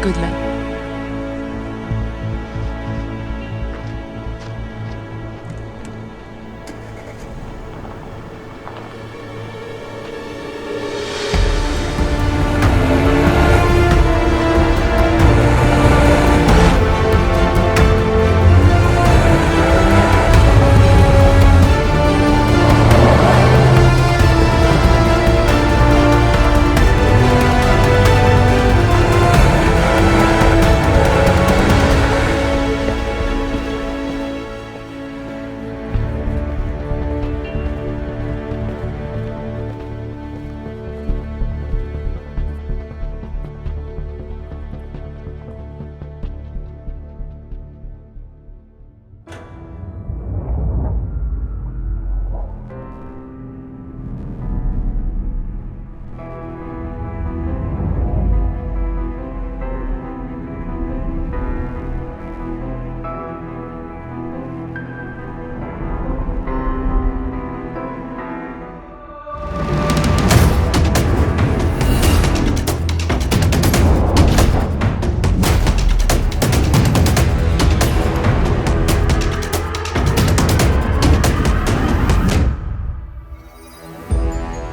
Good luck.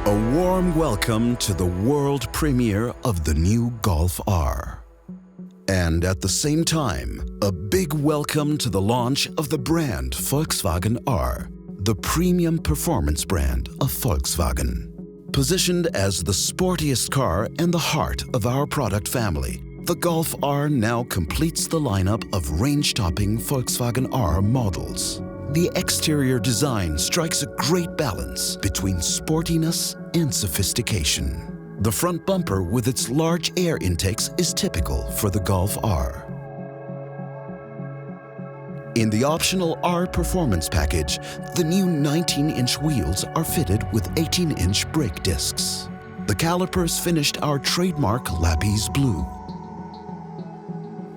A warm welcome to the world premiere of the new Golf R. And at the same time, a big welcome to the launch of the brand Volkswagen R, the premium performance brand of Volkswagen. Positioned as the sportiest car and the heart of our product family, the Golf R now completes the lineup of range-topping Volkswagen R models. The exterior design strikes a great balance between sportiness and sophistication. The front bumper with its large air intakes is typical for the Golf R. In the optional R Performance package, the new 19-inch wheels are fitted with 18-inch brake discs. The calipers finished our trademark Lapis Blue.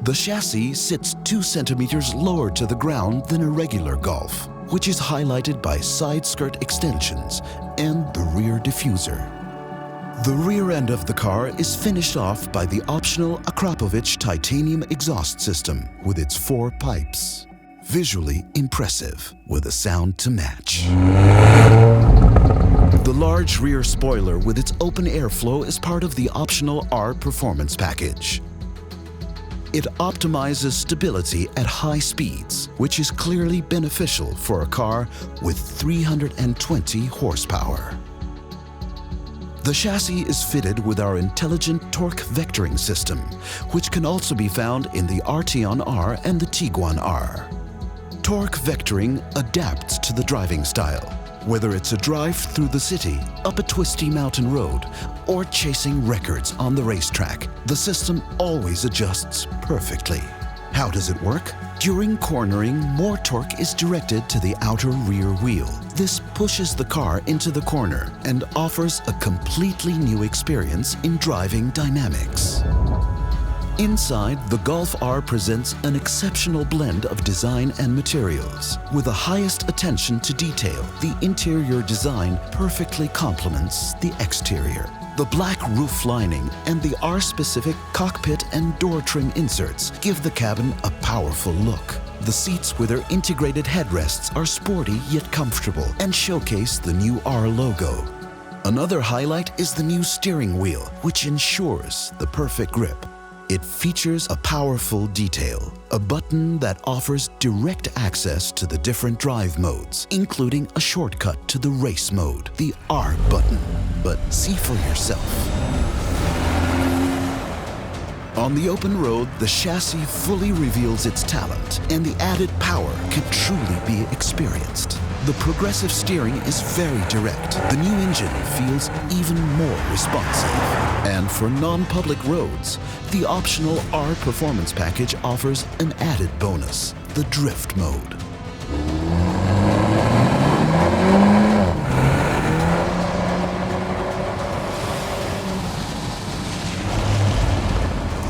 The chassis sits 2 centimeters lower to the ground than a regular Golf, which is highlighted by side skirt extensions and the rear diffuser. The rear end of the car is finished off by the optional Akrapovic titanium exhaust system with its 4 pipes. Visually impressive, with a sound to match. The large rear spoiler with its open airflow is part of the optional R Performance package. It optimizes stability at high speeds, which is clearly beneficial for a car with 320 horsepower. The chassis is fitted with our intelligent torque vectoring system, which can also be found in the Arteon R and the Tiguan R. Torque vectoring adapts to the driving style, whether it's a drive through the city, up a twisty mountain road, or chasing records on the racetrack. The system always adjusts perfectly. How does it work? During cornering, more torque is directed to the outer rear wheel. This pushes the car into the corner and offers a completely new experience in driving dynamics. Inside, the Golf R presents an exceptional blend of design and materials. With the highest attention to detail, the interior design perfectly complements the exterior. The black roof lining and the R-specific cockpit and door trim inserts give the cabin a powerful look. The seats with their integrated headrests are sporty yet comfortable and showcase the new R logo. Another highlight is the new steering wheel, which ensures the perfect grip. It features a powerful detail, a button that offers direct access to the different drive modes, including a shortcut to the race mode, the R button. But see for yourself. On the open road, the chassis fully reveals its talent, and the added power can truly be experienced. The progressive steering is very direct. The new engine feels even more responsive. And for non-public roads, the optional R Performance package offers an added bonus, the drift mode.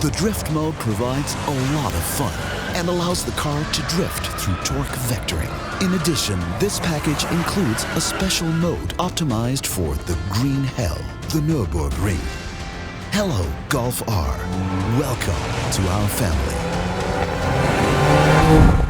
The drift mode provides a lot of fun and allows the car to drift through torque vectoring. In addition, this package includes a special mode optimized for the Green Hell, the Nürburgring. Hello, Golf R. Welcome to our family.